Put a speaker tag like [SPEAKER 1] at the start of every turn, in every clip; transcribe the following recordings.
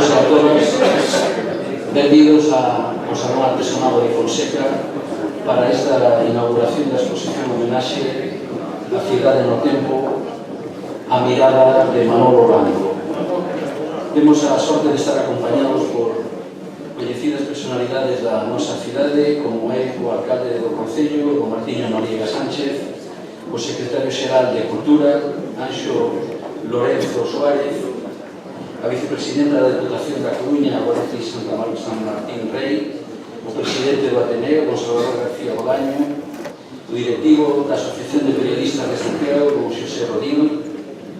[SPEAKER 1] todos e a todas, benvidos ao Salón Artesanado de Fonseca para esta inauguración da exposición homenaxe a Cidade no Tempo, a mirada de Manolo Blanco. Temos a sorte de estar acompañados por coñecidas personalidades da nosa cidade, como é o alcalde do Concello, o Martiño Noriega Sánchez, o secretario xeral de Cultura, Anxo Lorenzo Suárez, a vicepresidenta da Deputación da Coruña, Goreti San Martín Rey, o presidente do Ateneo, don Salvador García Bolaño, o directivo da Asociación de Periodistas de Santiago, don Xosé Rodino,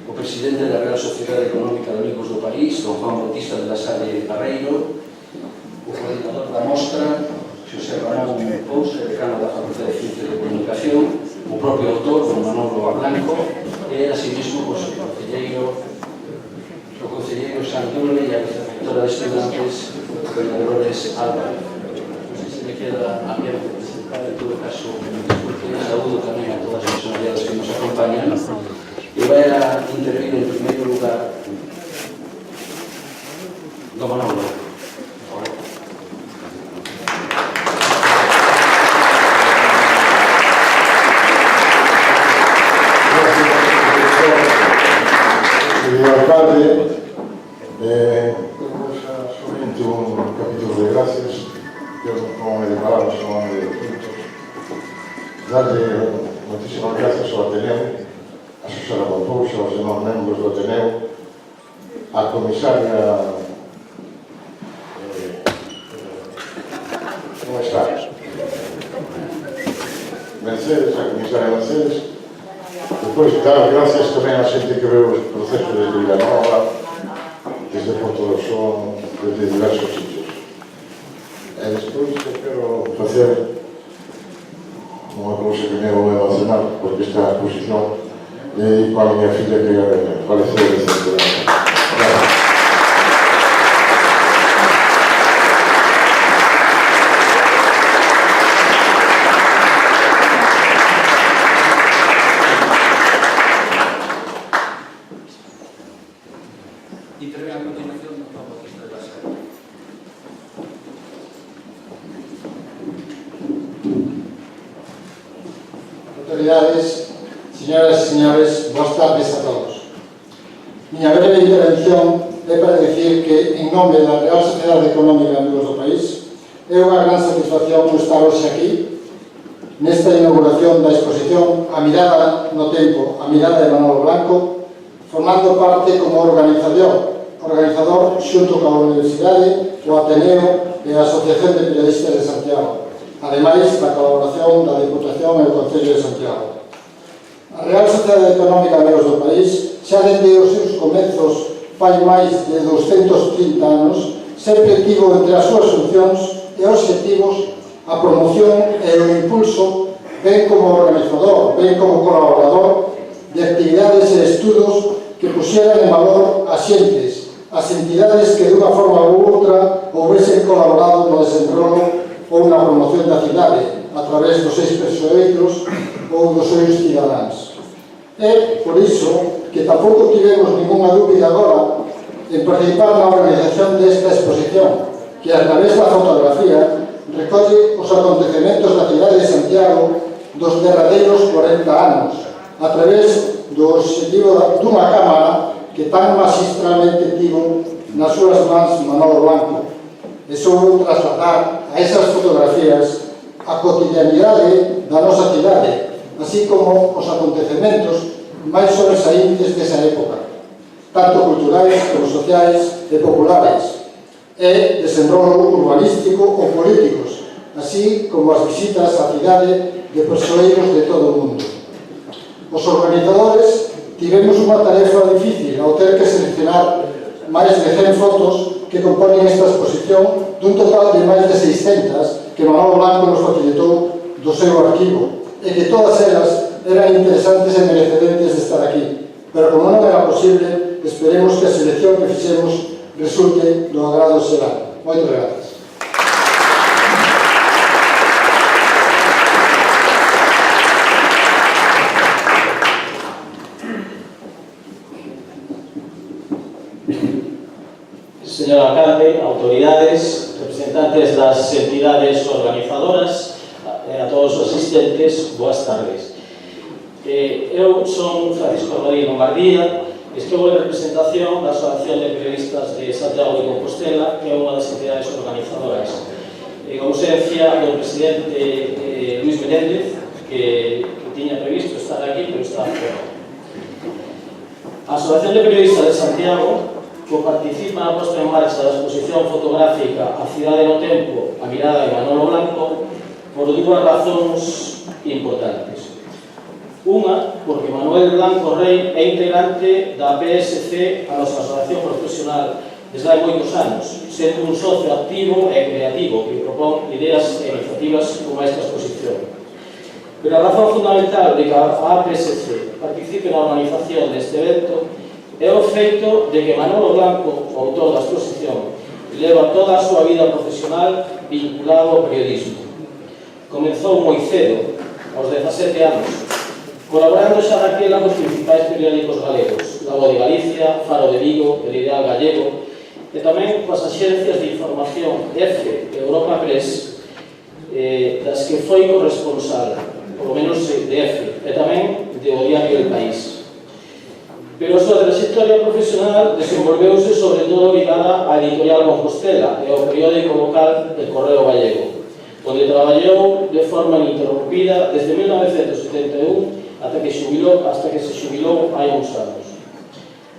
[SPEAKER 1] o presidente da Real Sociedade Económica de Amigos do País, don Juan Bautista de la Salle Barreiro, o coordinador da mostra, Xosé Ramón Pousa, decano da Facultade de Ciencias de Comunicación, o propio autor, don Manolo Blanco, e, asimismo, o concelleiro Santole e a vicerectora de Estudantes, doña Dolores Álvarez. Non sei se me queda abierto de presentar, en todo caso, porque saúdo tamén a todas as personalidades que nos acompañan, e vai a intervir en primeiro lugar don Manolo.
[SPEAKER 2] Señor alcalde, tenemos solamente un capítulo de gracias, que como me declaramos como hombre de puntos, darle muchísimas gracias ao Ateneo, a Susana Pompouxa, aos demás membros do Ateneo, a comisaria como está? Mercedes, a comisaria Mercedes. Depois, dar gracias tamén á xente que veu o proceso desde Vilanova, desde Porto do Son, desde diversos sitios. E despois eu quero facer unha cousa que me vou emocionar, porque esta exposición é para a miña filla que faleceu recentemente. Gracias.
[SPEAKER 3] Autoridades, señoras e señores, boas tardes a todos. Miña breve intervención é para decir que, en nome da Real Sociedade Económica de Amigos do País, é unha gran satisfacción estar hoxe aquí, nesta inauguración da exposición A mirada no tempo, a mirada de Manolo Blanco, formando parte como organizador xunto coa Universidade, o Ateneo e a Asociación de Periodistas de Santiago, ademais da colaboración da Deputación e o Concello de Santiago. A Real Sociedade Económica de Amigos do País xa dende os seus comezos fai máis de 230 anos sempre tivo entre as súas funcións e obxectivos a promoción e o impulso ben como organizador, ben como colaborador de actividades e estudos que puxeran en valor as xentes, as entidades que dunha forma ou outra houvesen colaborado no desenrolo ou na promoción da cidade a través dos seus persoeiros ou dos seus cidadáns. É por iso que tampouco tivemos ninguna dúbida agora en participar na organización desta exposición, que a través da fotografía recolle os acontecementos da cidade de Santiago dos derradeiros 40 anos, a través do obxectivo dunha cámara que tan magistralmente tivo nas súas mans Manolo Blanco. E só vou trasladar a esas fotografías a cotidianidade da nosa cidade, así como os acontecementos máis sobresaíntes desa época, tanto culturais como sociais e populares, e desenrolo urbanístico ou políticos, así como as visitas á cidade de persoeiros de todo o mundo. Os organizadores tivemos unha tarefa difícil ao ter que seleccionar máis de 100 fotos que componen esta exposición dun total de máis de 600 que Manolo Blanco nos facilitou do seu arquivo, e que todas elas eran interesantes e merecedentes de estar aquí. Pero como non era posible, esperemos que a selección que fixemos resulte do agrado xeral. Moitas grazas.
[SPEAKER 4] señor alcalde, autoridades, representantes das entidades organizadoras, a todos os asistentes, boas tardes. Eu son Francisco Rodríguez Lombardía, estou en representación da Asociación de Periodistas de Santiago de Compostela, que é unha das entidades organizadoras. En ausencia do presidente Luis Menéndez, que tiña previsto estar aquí, pero está fora. A Asociación de Periodistas de Santiago, que participa na posta en marcha da exposición fotográfica A cidade no tempo, a mirada de Manolo Blanco, por dúas razóns importantes. Unha, porque Manuel Blanco Rey é integrante da PSC, a nosa asociación profesional, desde hai moitos anos, sendo un socio activo e creativo que propón ideas e iniciativas como esta exposición. Pero a razón fundamental de que a PSC participe na organización deste evento é o feito de que Manolo Blanco, o autor da exposición, leva toda a súa vida profesional vinculado ao periodismo. Comezou moi cedo, aos 17 anos, colaborando xa daquela cos principais periódicos galegos, La Voz de Galicia, Faro de Vigo, El Ideal Gallego, e tamén coas axencias de información EFE e Europa Press, das que foi corresponsal, por lo menos de EFE, e tamén de O Diario del País. Pero a súa trayectoria profesional desenvolveuse sobre todo ligada á editorial Compostela e ao periódico local El Correo Gallego, onde traballou de forma ininterrompida desde 1971 hasta que se xubilou hai uns anos.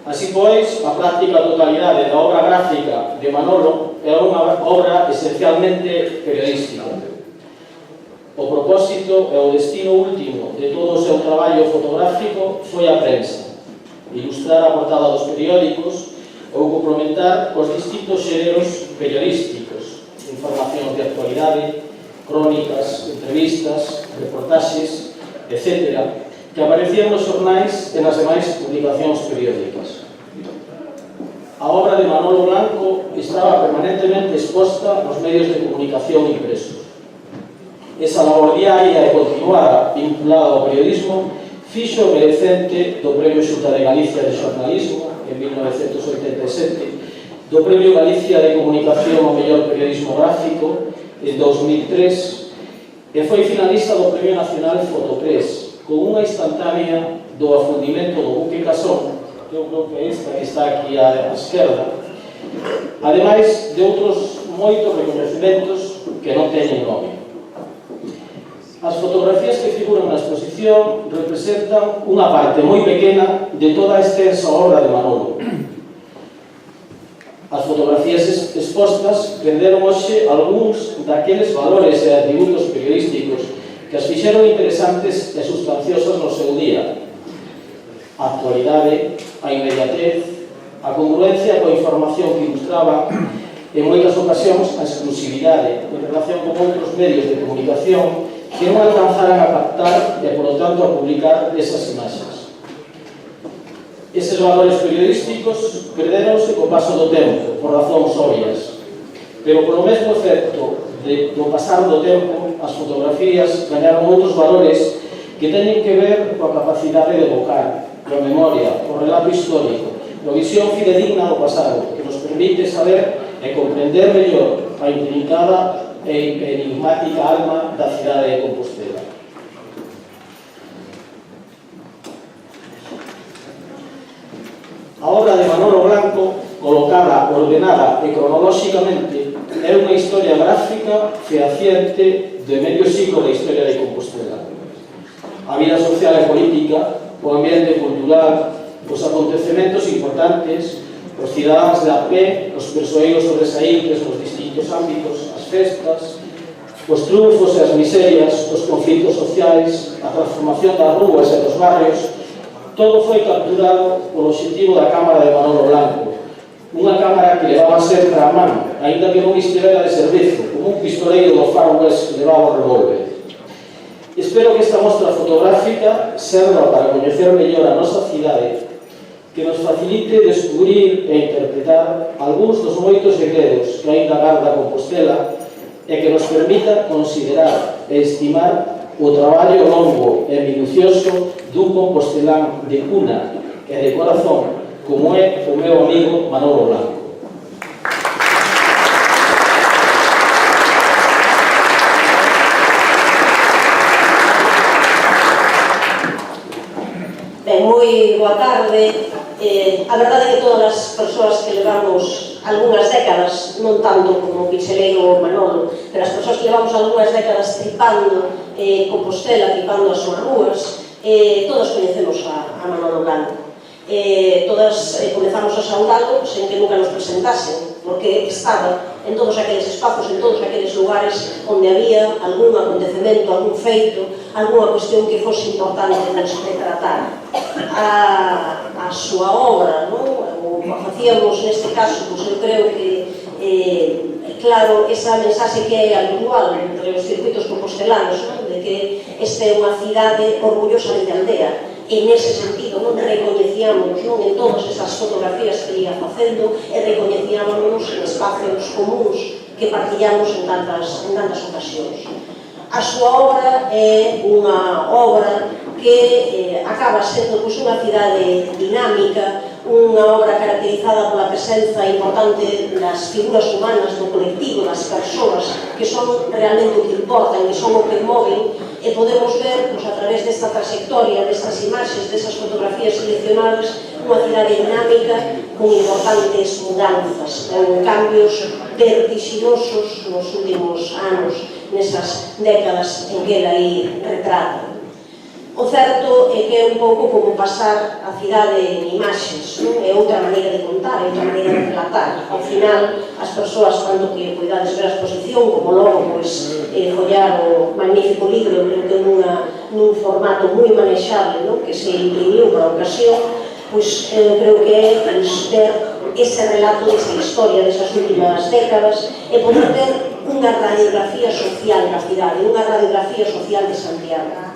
[SPEAKER 4] Así pois, a práctica totalidade da obra gráfica de Manolo é unha obra esencialmente periodística. O propósito e o destino último de todo o seu traballo fotográfico foi a prensa, ilustrar a portada dos periódicos ou complementar os distintos xéneros periodísticos, informacións de actualidade, crónicas, entrevistas, reportaxes, etc., que aparecían nos xornais e nas demais publicacións periódicas. A obra de Manolo Blanco estaba permanentemente exposta nos medios de comunicación impresos. Esa labor diaria e continuada vinculada ao periodismo fixo merecente do Premio Xunta de Galicia de Xornalismo en 1987, do Premio Galicia de Comunicación ao mellor periodismo gráfico en 2003 e foi finalista do Premio Nacional Fotopress con unha instantánea do afundimento do buque Casón, que eu creo que é esta que está aquí á esquerda, ademais de outros moitos reconhecimentos que non teñen nome. As fotografías que figuran na exposición representan unha parte moi pequena de toda a extensa obra de Manolo. As fotografías expostas perderon hoxe algúns daqueles valores e atributos periodísticos que as fixeron interesantes e sustanciosas no seu día. A actualidade, a inmediatez, a congruencia coa información que ilustraba, en moitas ocasións a exclusividade en relación con outros medios de comunicación que non alcanzaran a captar e, por lo tanto, a publicar esas imaxes. Eses valores periodísticos perderonse co paso do tempo, por razóns obvias, pero polo mesmo efecto do pasar do tempo, as fotografías gañaron outros valores que teñen que ver coa capacidade de evocar, coa memoria, co relato histórico, coa visión fidedigna do pasado, que nos permite saber e comprender mellor a intrincada e enigmática alma da cidade de Compostela. A obra de Manolo Blanco, colocada, ordenada e cronolóxicamente, é unha historia gráfica fehaciente de medio siglo da historia de Compostela. A vida social e política, o ambiente cultural, os acontecementos importantes, os cidadáns de a pé, os persoeiros sobresaíntes nos distintos ámbitos, as festas, os triunfos e as miserias, os conflitos sociais, a transformación das rúas e dos barrios, todo foi capturado polo obxectivo da Cámara de Manolo Blanco, unha cámara que levaba sempre a man, aínda que non estivera de servizo, como un pistoleiro do Far West que levaba o revólver. Espero que esta mostra fotográfica serva para coñecer mellor a nosa cidade, que nos facilite descubrir e interpretar algúns dos moitos segredos que aínda garda Compostela e que nos permita considerar e estimar o traballo longo e minucioso dun compostelán de cuna e de corazón como é o meu amigo Manolo Blanco.
[SPEAKER 5] boa tarde. A verdade é que todas as persoas que levamos algunhas décadas, non tanto como o Picheleiro ou Manolo, pero as persoas que levamos algunhas décadas tripando Compostela, tripando as súas ruas, todas coñecemos a Manolo Blanco. Todas comezamos a saudalo sen que nunca nos presentasen, porque estaba en todos aqueles espazos, en todos aqueles lugares onde había algún acontecemento, algún feito, algunha cuestión que fose importante de tratar. A súa obra, o facíamos neste caso, pois eu creo que claro, esa mensaxe que é habitual entre os circuitos compostelanos, de que esta é unha cidade orgullosa de aldea. E nese sentido non recoñecíamos en todas esas fotografías que ia facendo e recoñecíamos en espacios comuns que partillamos en tantas ocasións. A súa obra é unha obra que acaba sendo unha cidade dinámica, unha obra caracterizada pola presenza importante das figuras humanas do colectivo, das persoas que son realmente o que importan, que son o que moven, e podemos ver, a través desta trayectoria, destas imaxes, destas fotografías seleccionadas, unha cidade dinámica con importantes mudanzas, con cambios vertiginosos nos últimos anos, nesas décadas en que ela aí retrata. O certo é que é un pouco como pasar a cidade en imaxes, é outra maneira de contar, é outra maneira de relatar. Ao final, as persoas, tanto que poidades ver a exposición, como logo follar o magnífico libro, creo que nun formato moi manexable, que se imprimiu para a ocasión, pois creo que é ver ese relato desa historia desas últimas décadas e poder ter unha radiografía social da cidade, unha radiografía social de Santiago.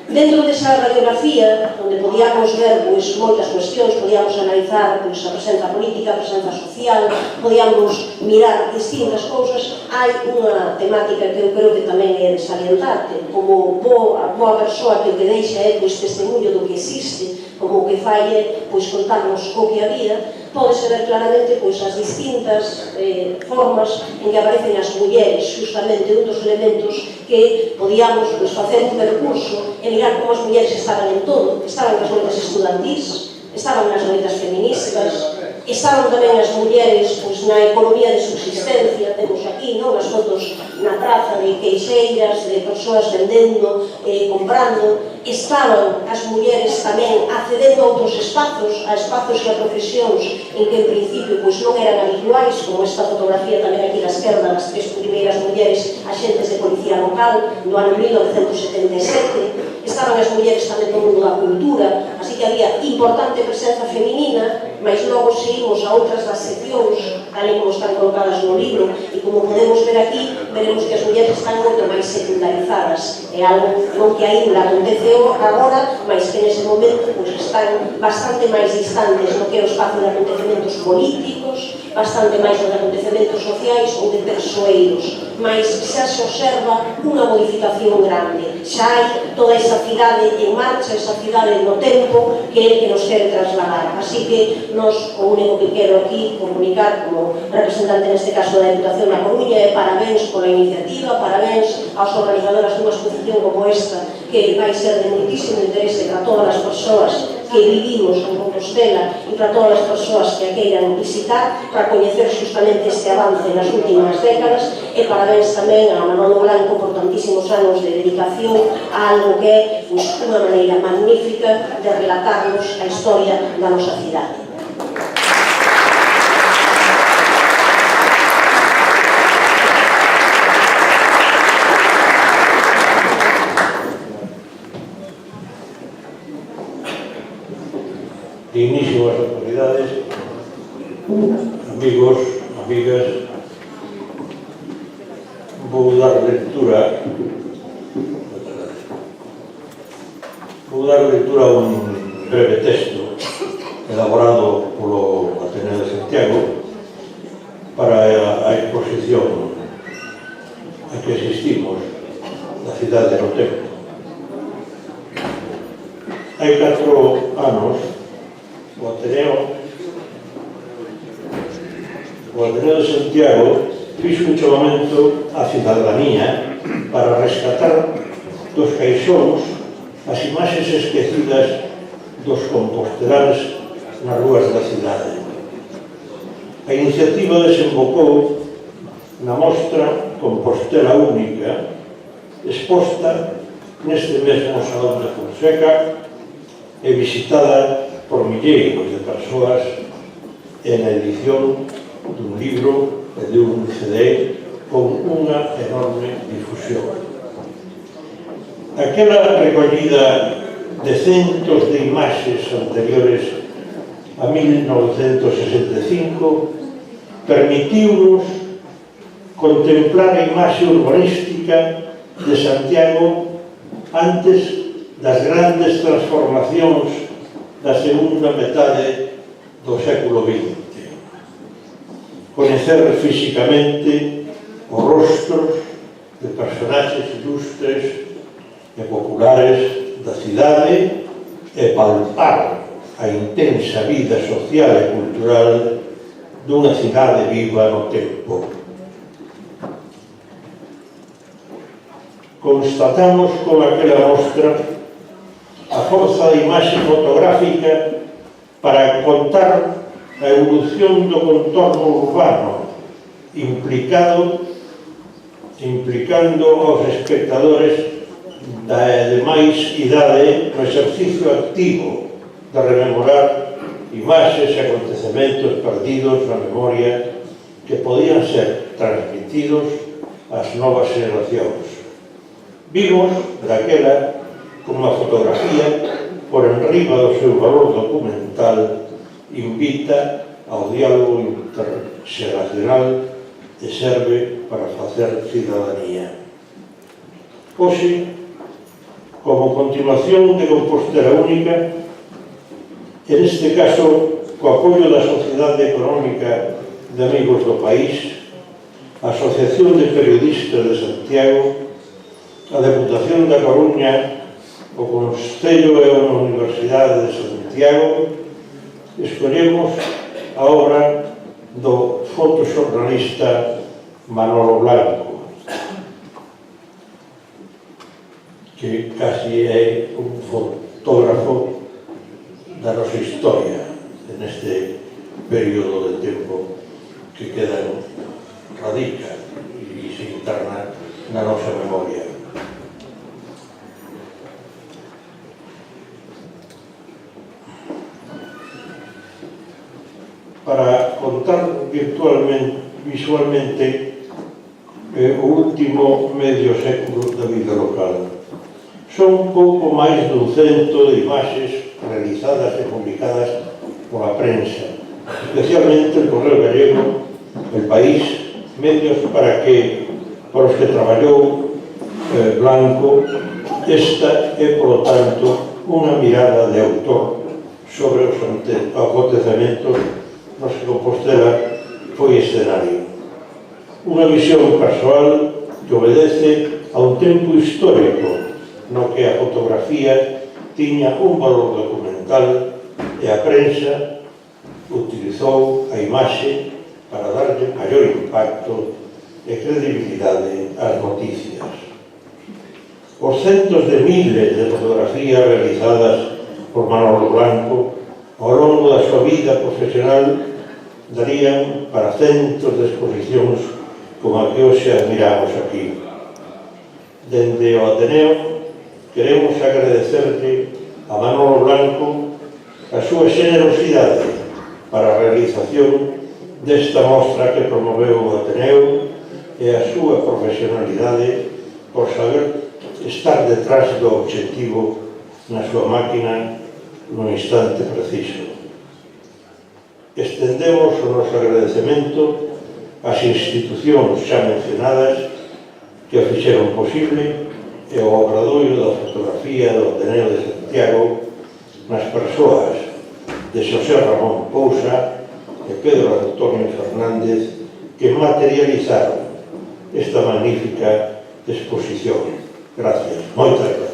[SPEAKER 5] Dentro desa radiografía, onde podíamos ver moitas cuestións, podíamos analizar a presenza política, a presenza social, podíamos mirar distintas cousas, hai unha temática que eu creo que tamén é de salientar, como a boa persoa que o que deixa é testemunho do que existe, como o que fai é contarnos o que había, pódese ver claramente as distintas formas en que aparecen as mulleres, justamente un dos elementos que podíamos facer un percurso e mirar como as mulleres estaban en todo, estaban nas loitas estudantís, estaban nas loitas feministas, estaban tamén as mulleres na economía de subsistencia, temos aquí as fotos na praza de queixeiras, de persoas vendendo, comprando, estaban as mulleres tamén accedendo a outros espazos, a espazos e a profesións en que en principio non eran habituais, como esta fotografía tamén aquí da esquerda, das tres primeiras mulleres axentes de policía local do ano 1977, estaban as mulleres tamén no mundo da cultura, así que había importante presenza feminina, mas logo seguimos a outras das seccións, tal como están colocadas no libro, e como podemos ver aquí, veremos que as mulleres están moito máis secundarizadas, é algo non que ainda aconteceu agora, mas que nese momento están bastante máis distantes no que é o espazo de acontecementos políticos, bastante máis de acontecementos sociais ou de persoeiros, mas xa se observa unha modificación grande, xa hai toda esa cidade en marcha, esa cidade no tempo que é que nos quere trasladar. Así que nos, o único que quero aquí comunicar como representante neste caso da Deputación da Coruña é parabéns pola iniciativa, parabéns aos organizadoras dunha exposición como esta que vai ser de muitísimo interese para todas as persoas que vivimos en Compostela e para todas as persoas que a queiran visitar para coñecer justamente este avance nas últimas décadas e parabéns tamén a Manolo Blanco por tantísimos anos de dedicación a algo que é unha maneira magnífica de relatarnos a historia da nosa cidade.
[SPEAKER 6] Dignísimas autoridades, amigos, amigas, vou dar lectura a un breve texto elaborado polo Ateneo de Santiago para a exposición a que asistimos da cidade no tempo. Hai 4 anos o Ateneo de Santiago fixo un chamamento á cidadanía para rescatar dos caixóns as imaxes esquecidas dos composteláns nas rúas da cidade. A iniciativa desembocou na mostra Compostela Única, exposta neste mesmo Salón de Fonseca e visitada por milleiros de persoas en a edición dun libro e de un CD con unha enorme difusión. Aquela recollida de centos de imaxes anteriores a 1965 permitiu-nos contemplar a imaxe urbanística de Santiago antes das grandes transformacións da segunda metade do século XX. Coñecer físicamente os rostros de personaxes ilustres e populares da cidade e palpar a intensa vida social e cultural dunha cidade viva no tempo. Constatamos con aquela mostra a forza da imaxe fotográfica para contar a evolución do contorno urbano implicando aos espectadores da demais idade no exercicio activo de rememorar imaxes e acontecementos perdidos na memoria que podían ser transmitidos ás novas generacións. Vimos daquela como a fotografía, por enriba do seu valor documental, invita ao diálogo interxeracional e serve para facer cidadanía. Hoxe, como continuación de Compostela Única, en este caso, co apoio da Sociedade Económica de Amigos do País, a Asociación de Periodistas de Santiago, a Deputación da Coruña, o Concello e a Universidade de Santiago, escollemos a obra do fotoxornalista Manolo Blanco, que casi é un fotógrafo da nosa historia neste período de tempo que queda radica e se interna na nosa memoria. Para contar visualmente o último medio século da vida local. Son pouco máis dun cento de imaxes realizadas e publicadas pola prensa, especialmente el Correo Gallego, El País, medios para os que traballou Blanco. Esta é, polo tanto, unha mirada de autor sobre os acontecementos nos que Compostela foi escenario. Unha visión persoal que obedece a un tempo histórico no que a fotografía tiña un valor documental e a prensa utilizou a imaxe para darlle maior impacto e credibilidade ás noticias. Os centos de miles de fotografías realizadas por Manolo Blanco ao longo da súa vida profesional darían para centos de exposicións como a que hoxe admiramos aquí. Dende o Ateneo queremos agradecerle a Manolo Blanco a súa xenerosidade para a realización desta mostra que promoveu o Ateneo e a súa profesionalidade por saber estar detrás do obxectivo na súa máquina no instante preciso. Estendemos o noso agradecemento ás institucións xa mencionadas que o fixeron posible e ao obradoiro da fotografía do Ateneo de Santiago nas persoas de Xosé Ramón Pousa e Pedro Antonio Fernández que materializaron esta magnífica exposición. Gracias, moitas gracias.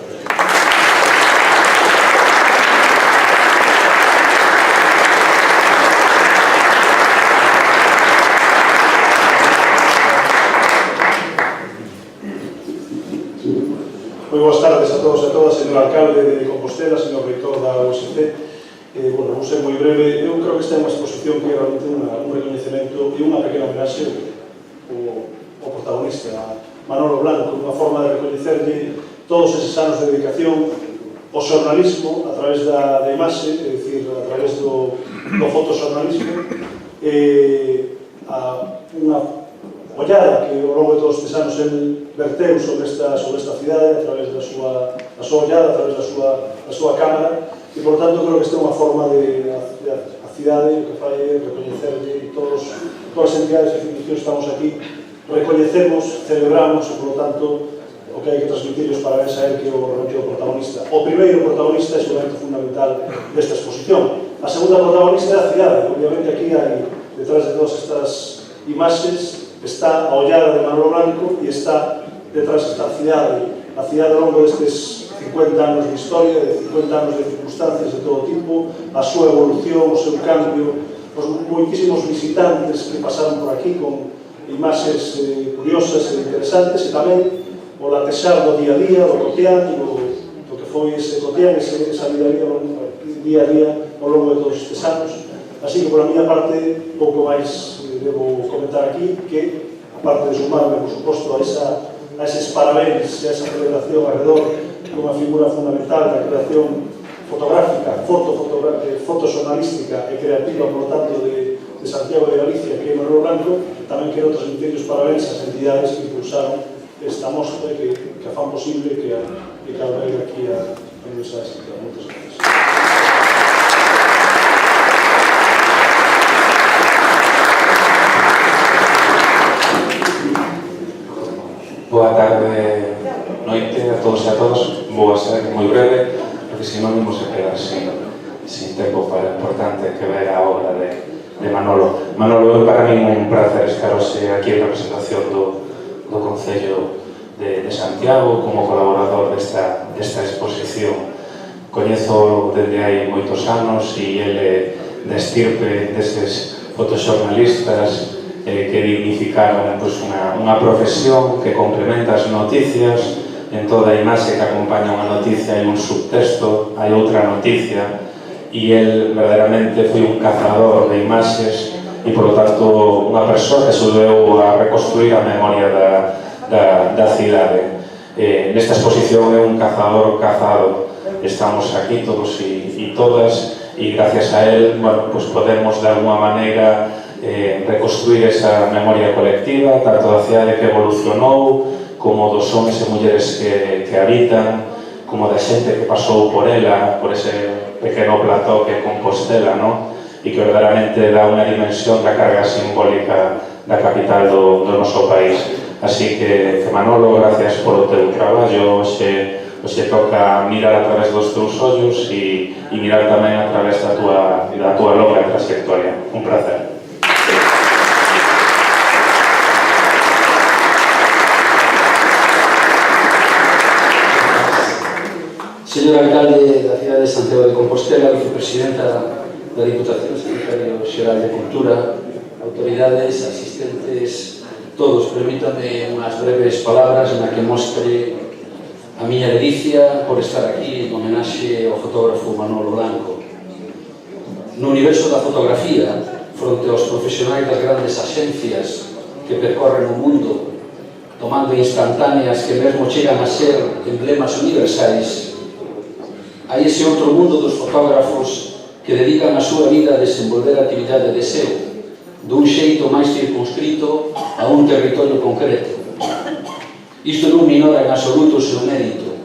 [SPEAKER 7] Moi boas tardes a todos. todos e a todas, señor alcalde de Compostela, señor reitor da USC. Bueno, vou ser moi breve. Eu creo que esta é unha exposición que é realmente un reconhecemento e unha pequena homenaxe ao protagonista, a Manolo Blanco, unha forma de recoñecerlle todos eses anos de dedicación ao xornalismo a través da imaxe, é dicir, a través do fotoxornalismo, a unha ollada que ao longo de todos estes anos el verteu sobre esta cidade a través da súa ollada, a través da súa cámara, e, por tanto, creo que esta é unha forma de a cidade, o que fai é recoñecerlle, e todas as entidades e institucións estamos aquí, recoñecemos, celebramos, e, por tanto, o que hai que transmitir os parabéns a él, que é o protagonista. O primeiro protagonista é seguramente fundamental desta exposición. A segunda protagonista é a cidade. Obviamente, aquí hai, detrás de todas estas imaxes, está a ollada de Manolo Blanco e está detrás esta cidade. A cidade ao longo destes 50 anos de historia, de 50 anos de circunstancias de todo tipo, a súa evolución, o seu cambio, os moitísimos visitantes que pasaron por aquí con imaxes curiosas e interesantes, e tamén o latexar do día a día, do cotián, do que foi ese cotián, esa vida día a día ao longo de todos estes anos. Así que, por a miña parte, pouco máis debo comentar aquí, que, aparte de sumarme, por suposto, a eses parabéns, a esa celebración alrededor dunha figura fundamental da creación fotográfica, fotoxornalística e creativa, por lo tanto, de Santiago de Galicia, que é Manolo Blanco, tamén quero transmitir os parabéns ás entidades que impulsaron esta mostra que fan posible que albergue aquí a Universidade de Santiago. Moitas gracias.
[SPEAKER 8] Boa tarde, noite a todos e a todas. Vou a ser moi breve, porque senón imos a quedar sin tempo para o importante que ver a obra de Manolo. Manolo, é para mí un placer estar hoxe aquí en representación do Concello de Santiago como colaborador desta exposición. Coñezo desde hai moitos anos e ele de estirpe deses fotoxornalistas que dignificaron unha profesión que complementa as noticias. En toda a imaxe que acompaña unha noticia hai un subtexto, hai outra noticia, e el verdadeiramente foi un cazador de imaxes e, por lo tanto, unha persoa que axudou a reconstruir a memoria da cidade. Nesta exposición é un cazador cazado. Estamos aquí todos e todas e, gracias a él, podemos, de alguma maneira, reconstruir esa memoria colectiva, tanto da cidade que evolucionou, como dos homens e mulleres que habitan, como da xente que pasou por ela, por ese pequeno plató que é Compostela, e que verdadeiramente dá unha dimensión da carga simbólica da capital do noso país. Así que, Manolo, gracias polo teu traballo. Hoxe toca mirar a través dos teus ollos e mirar tamén a través da tua longa trayectoria. Un placer.
[SPEAKER 1] Señor alcalde da cidade de Santiago de Compostela, vicepresidenta da Diputación, secretario xeral de Cultura, autoridades, asistentes, todos, permítame unhas breves palabras na que mostre a miña ledicia por estar aquí en homenaxe ao fotógrafo Manolo Blanco. No universo da fotografía, fronte aos profesionais das grandes axencias que percorren o mundo, tomando instantáneas que mesmo chegan a ser emblemas universais, hai ese outro mundo dos fotógrafos que dedican a súa vida a desenvolver a actividade de SEO dun xeito máis circunscrito a un territorio concreto. Isto non minora en absoluto o seu mérito.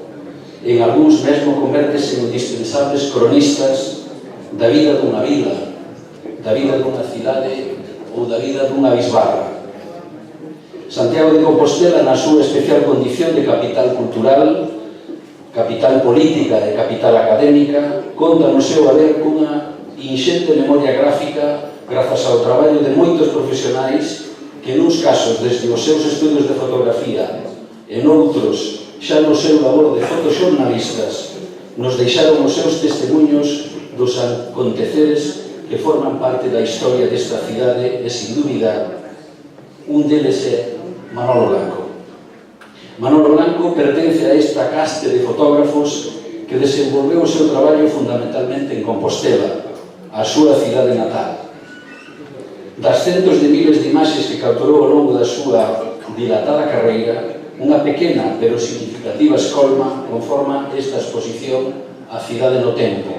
[SPEAKER 1] En algúns mesmo convértese en indispensables cronistas da vida dunha vila, da vida dunha cidade ou da vida dunha bisbarra. Santiago de Compostela, na súa especial condición de capital cultural, capital política e capital académica, conta no seu haber cunha inxente memoria gráfica grazas ao traballo de moitos profesionais que, nuns casos, desde os seus estudios de fotografía e noutros, xa no seu labor de fotoxornalistas, nos deixaron os seus testemunhos dos aconteceres que forman parte da historia desta cidade e, sin dúbida, un deles é Manolo Blanco. Manolo Blanco pertence a esta caste de fotógrafos que desenvolveu o seu traballo fundamentalmente en Compostela, a súa cidade natal. Das centos de miles de imaxes que capturou ao longo da súa dilatada carreira, unha pequena pero significativa escolma conforma esta exposición A cidade no tempo,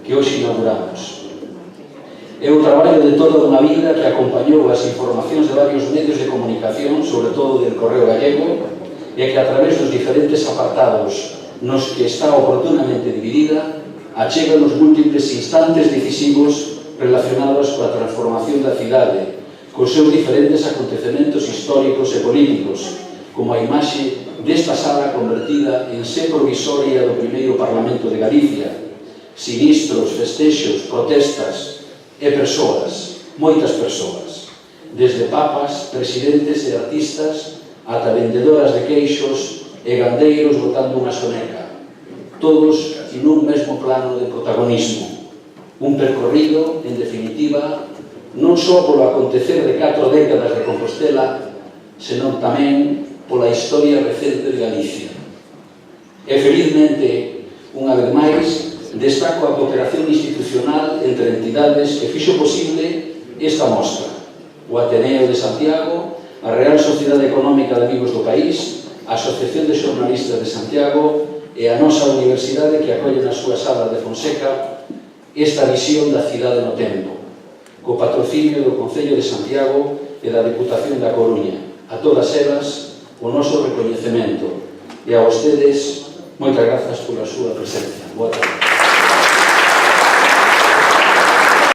[SPEAKER 1] que hoxe inauguramos. É o traballo de toda unha vida que acompañou as informacións de varios medios de comunicación, sobre todo del Correo Gallego, e que a través dos diferentes apartados nos que está oportunamente dividida, achega nos múltiples instantes decisivos relacionados coa transformación da cidade, cos seus diferentes acontecementos históricos e políticos, como a imaxe desta sala convertida en sé provisoria do primeiro Parlamento de Galicia, sinistros, festexos, protestas e persoas, moitas persoas, desde papas, presidentes e artistas ata vendedoras de queixos e gandeiros botando unha soneca, todos nun mesmo plano de protagonismo. Un percorrido, en definitiva, non só polo acontecer de 4 décadas de Compostela, senón tamén pola historia recente de Galicia. E felizmente, unha vez máis, destaco a cooperación institucional entre entidades que fixo posible esta mostra: o Ateneo de Santiago, a Real Sociedade Económica de Amigos do País, a Asociación de Xornalistas de Santiago e a nosa universidade que acolle na súa sala de Fonseca esta visión da cidade no tempo, co patrocinio do Concello de Santiago e da Deputación da Coruña. A todas elas, o noso recoñecemento, e a vostedes, moitas grazas pola súa presencia. Boa tarde.